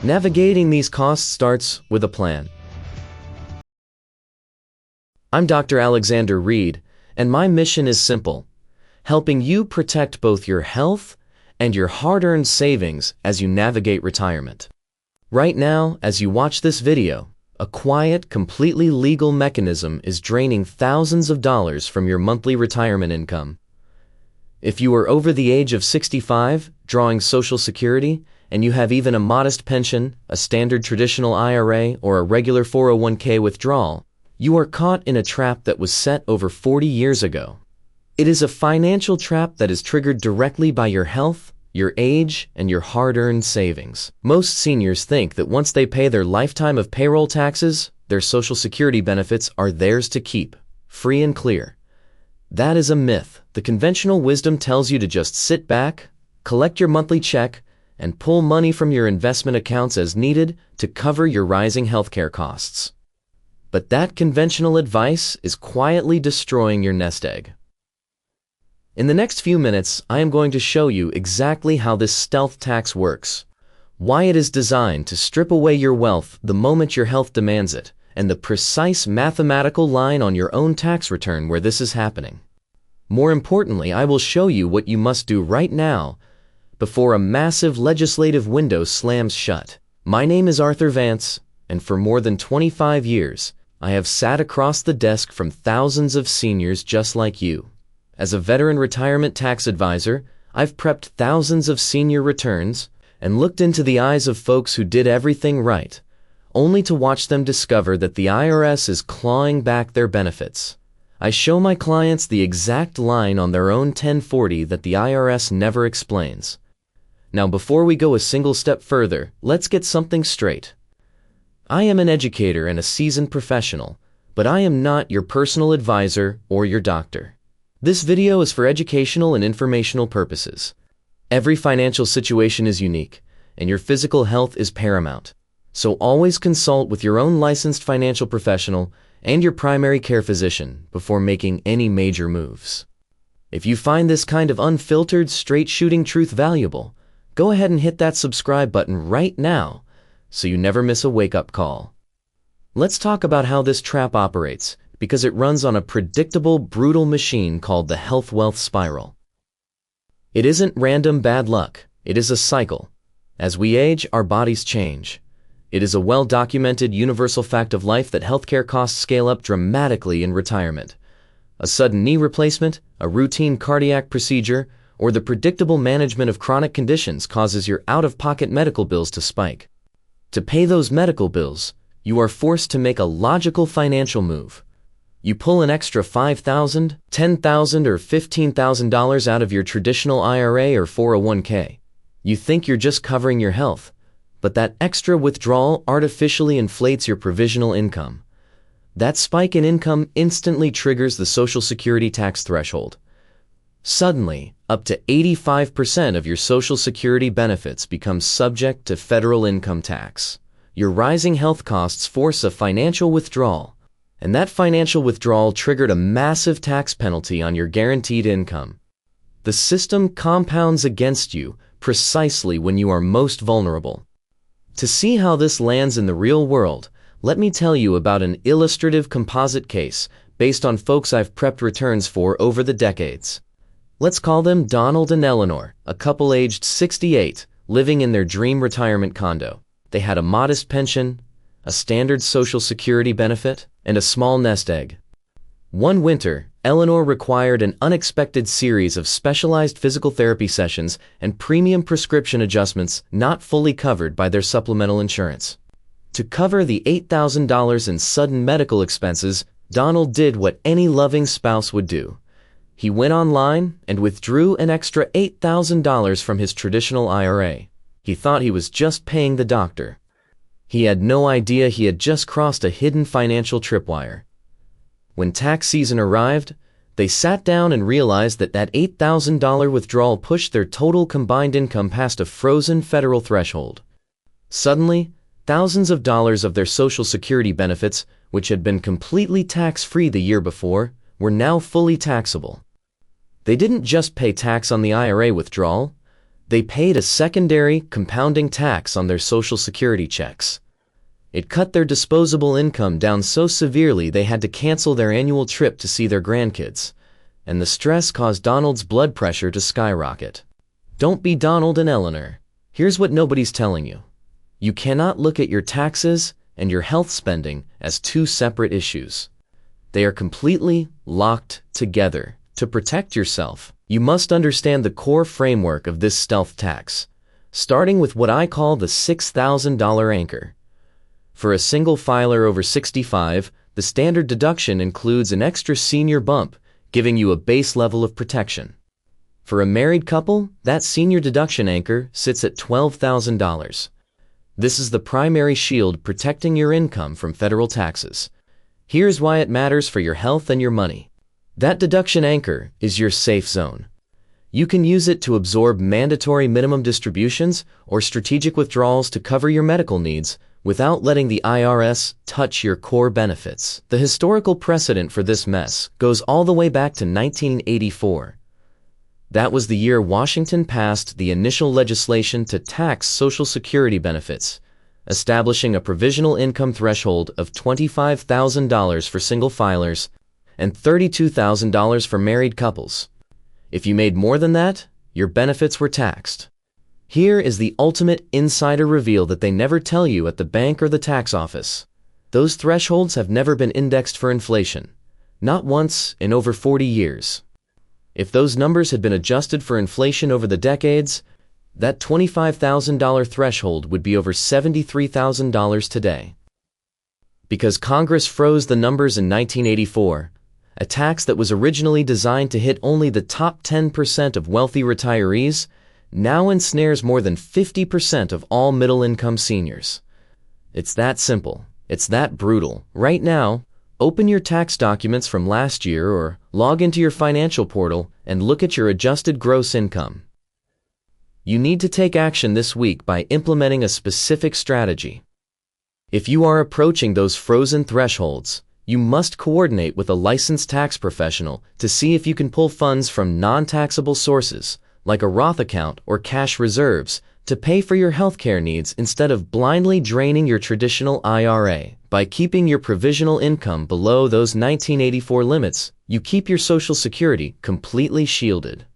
Navigating these costs starts with a plan. I'm Dr. Alexander Reed, and my mission is simple: helping you protect both your health and your hard-earned savings as you navigate retirement. Right now, as you watch this video, a quiet, completely legal mechanism is draining thousands of dollars from your monthly retirement income. If you are over the age of 65, drawing Social Security, and you have even a modest pension, a standard traditional IRA, or a regular 401k withdrawal, you are caught in a trap that was set over 40 years ago. It is a financial trap that is triggered directly by your health, your age, and your hard-earned savings. Most seniors think that once they pay their lifetime of payroll taxes, their Social Security benefits are theirs to keep, free and clear. That is a myth. The conventional wisdom tells you to just sit back, collect your monthly check, and pull money from your investment accounts as needed to cover your rising healthcare costs. But that conventional advice is quietly destroying your nest egg. In the next few minutes, I am going to show you exactly how this stealth tax works, why it is designed to strip away your wealth the moment your health demands it, and the precise mathematical line on your own tax return where this is happening. More importantly, I will show you what you must do right now before a massive legislative window slams shut. My name is Arthur Vance, and for more than 25 years, I have sat across the desk from thousands of seniors just like you. As a veteran retirement tax advisor, I've prepped thousands of senior returns and looked into the eyes of folks who did everything right, only to watch them discover that the IRS is clawing back their benefits. I show my clients the exact line on their own 1040 that the IRS never explains. Now, before we go a single step further, let's get something straight. I am an educator and a seasoned professional, but I am not your personal advisor or your doctor. This video is for educational and informational purposes. Every financial situation is unique, and your physical health is paramount. So always consult with your own licensed financial professional and your primary care physician before making any major moves. If you find this kind of unfiltered, straight-shooting truth valuable, go ahead and hit that subscribe button right now so you never miss a wake-up call. Let's talk about how this trap operates, because it runs on a predictable, brutal machine called the health-wealth spiral. It isn't random bad luck, it is a cycle. As we age, our bodies change. It is a well-documented universal fact of life that healthcare costs scale up dramatically in retirement. A sudden knee replacement, a routine cardiac procedure, or the predictable management of chronic conditions causes your out-of-pocket medical bills to spike. To pay those medical bills, you are forced to make a logical financial move. You pull an extra $5,000, $10,000, or $15,000 out of your traditional IRA or 401k. You think you're just covering your health, but that extra withdrawal artificially inflates your provisional income. That spike in income instantly triggers the Social Security tax threshold. Suddenly, up to 85% of your Social Security benefits become subject to federal income tax. Your rising health costs force a financial withdrawal, and that financial withdrawal triggered a massive tax penalty on your guaranteed income. The system compounds against you precisely when you are most vulnerable. To see how this lands in the real world, let me tell you about an illustrative composite case based on folks I've prepped returns for over the decades. Let's call them Donald and Eleanor, a couple aged 68, living in their dream retirement condo. They had a modest pension, a standard Social Security benefit, and a small nest egg. One winter, Eleanor required an unexpected series of specialized physical therapy sessions and premium prescription adjustments not fully covered by their supplemental insurance. To cover the $8,000 in sudden medical expenses, Donald did what any loving spouse would do. He went online and withdrew an extra $8,000 from his traditional IRA. He thought he was just paying the doctor. He had no idea he had just crossed a hidden financial tripwire. When tax season arrived, they sat down and realized that $8,000 withdrawal pushed their total combined income past a frozen federal threshold. Suddenly, thousands of dollars of their Social Security benefits, which had been completely tax-free the year before, were now fully taxable. They didn't just pay tax on the IRA withdrawal, They paid a secondary, compounding tax on their Social Security checks. It cut their disposable income down so severely they had to cancel their annual trip to see their grandkids, and the stress caused Donald's blood pressure to skyrocket. Don't be Donald and Eleanor. Here's what nobody's telling you. You cannot look at your taxes and your health spending as two separate issues. They are completely locked together. To protect yourself, you must understand the core framework of this stealth tax, starting with what I call the $6,000 anchor. For a single filer over 65, the standard deduction includes an extra senior bump, giving you a base level of protection. For a married couple, that senior deduction anchor sits at $12,000. This is the primary shield protecting your income from federal taxes. Here's why it matters for your health and your money. That deduction anchor is your safe zone. You can use it to absorb mandatory minimum distributions or strategic withdrawals to cover your medical needs without letting the IRS touch your core benefits. The historical precedent for this mess goes all the way back to 1984. That was the year Washington passed the initial legislation to tax Social Security benefits, establishing a provisional income threshold of $25,000 for single filers and $32,000 for married couples. If you made more than that, your benefits were taxed. Here is the ultimate insider reveal that they never tell you at the bank or the tax office. Those thresholds have never been indexed for inflation, not once in over 40 years. If those numbers had been adjusted for inflation over the decades, that $25,000 threshold would be over $73,000 today. Because Congress froze the numbers in 1984, a tax that was originally designed to hit only the top 10% of wealthy retirees now ensnares more than 50% of all middle-income seniors. It's that simple. It's that brutal. Right now, open your tax documents from last year or log into your financial portal and look at your adjusted gross income. You need to take action this week by implementing a specific strategy. If you are approaching those frozen thresholds, you must coordinate with a licensed tax professional to see if you can pull funds from non-taxable sources, like a Roth account or cash reserves, to pay for your healthcare needs instead of blindly draining your traditional IRA. By keeping your provisional income below those 1984 limits, you keep your Social Security completely shielded.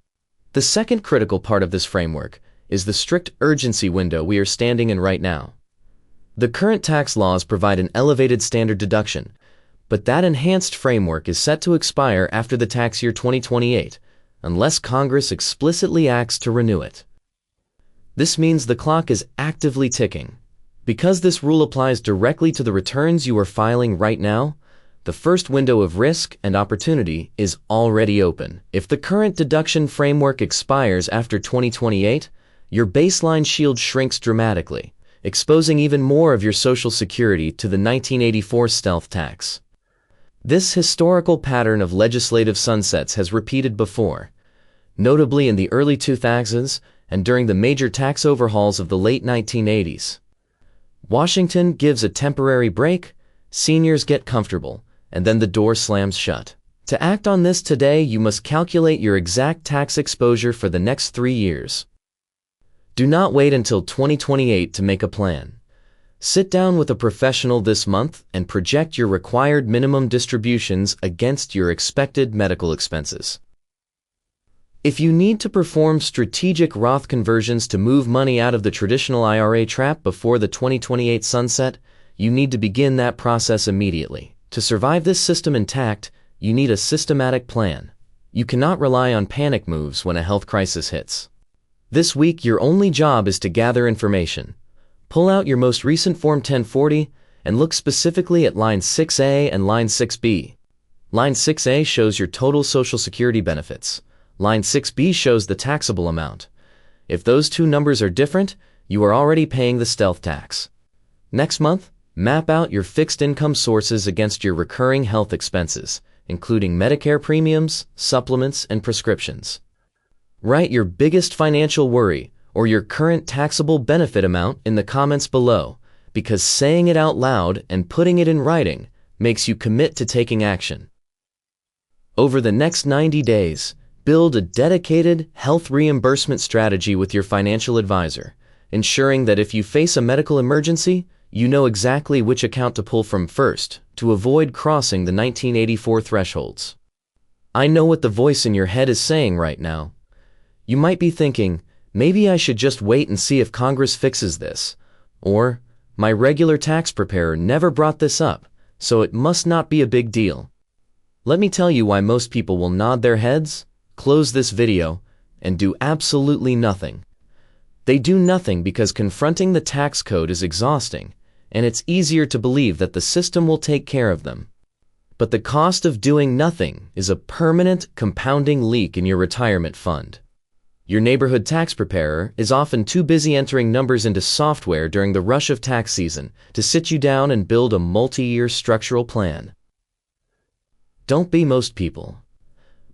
The second critical part of this framework is the strict urgency window we are standing in right now. The current tax laws provide an elevated standard deduction, but that enhanced framework is set to expire after the tax year 2028, unless Congress explicitly acts to renew it. This means the clock is actively ticking. Because this rule applies directly to the returns you are filing right now, the first window of risk and opportunity is already open. If the current deduction framework expires after 2028, your baseline shield shrinks dramatically, exposing even more of your Social Security to the 1984 stealth tax. This historical pattern of legislative sunsets has repeated before, notably in the early 2000s and during the major tax overhauls of the late 1980s. Washington gives a temporary break, seniors get comfortable, and then the door slams shut. To act on this today, you must calculate your exact tax exposure for the next 3 years. Do not wait until 2028 to make a plan. Sit down with a professional this month and project your required minimum distributions against your expected medical expenses. If you need to perform strategic Roth conversions to move money out of the traditional IRA trap before the 2028 sunset, you need to begin that process immediately. To survive this system intact, you need a systematic plan. You cannot rely on panic moves when a health crisis hits. This week, your only job is to gather information. Pull out your most recent Form 1040 and look specifically at line 6A and line 6B. Line 6A shows your total Social Security benefits. Line 6B shows the taxable amount. If those two numbers are different, you are already paying the stealth tax. Next month, map out your fixed income sources against your recurring health expenses, including Medicare premiums, supplements, and prescriptions. Write your biggest financial worry or your current taxable benefit amount in the comments below, because saying it out loud and putting it in writing makes you commit to taking action. Over the next 90 days, Build a dedicated health reimbursement strategy with your financial advisor, ensuring that if you face a medical emergency, you know exactly which account to pull from first to avoid crossing the 1984 thresholds. I know what the voice in your head is saying right now. You might be thinking, maybe I should just wait and see if Congress fixes this, or my regular tax preparer never brought this up, so it must not be a big deal. Let me tell you why most people will nod their heads, close this video, and do absolutely nothing. They do nothing because confronting the tax code is exhausting, and it's easier to believe that the system will take care of them. But the cost of doing nothing is a permanent, compounding leak in your retirement fund. Your neighborhood tax preparer is often too busy entering numbers into software during the rush of tax season to sit you down and build a multi-year structural plan. Don't be most people.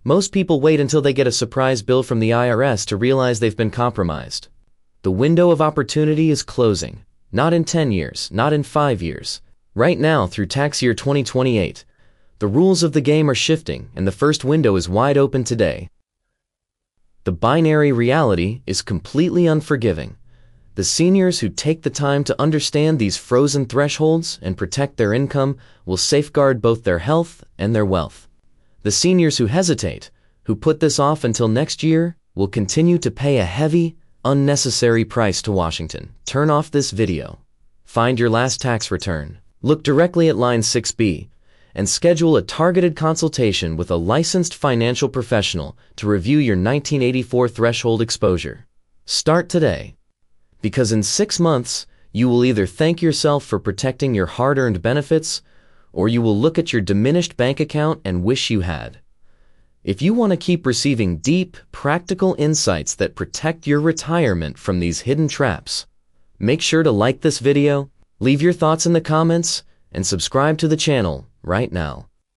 Most people wait until they get a surprise bill from the IRS to realize they've been compromised. The window of opportunity is closing, not in 10 years, not in 5 years. Right now, through tax year 2028, the rules of the game are shifting and the first window is wide open today. The binary reality is completely unforgiving. The seniors who take the time to understand these frozen thresholds and protect their income will safeguard both their health and their wealth. The seniors who hesitate, who put this off until next year, will continue to pay a heavy, unnecessary price to Washington. Turn off this video. Find your last tax return. Look directly at line 6B and schedule a targeted consultation with a licensed financial professional to review your 1984 threshold exposure. Start today, because in 6 months, you will either thank yourself for protecting your hard-earned benefits, or you will look at your diminished bank account and wish you had. If you want to keep receiving deep, practical insights that protect your retirement from these hidden traps, make sure to like this video, leave your thoughts in the comments, and subscribe to the channel right now.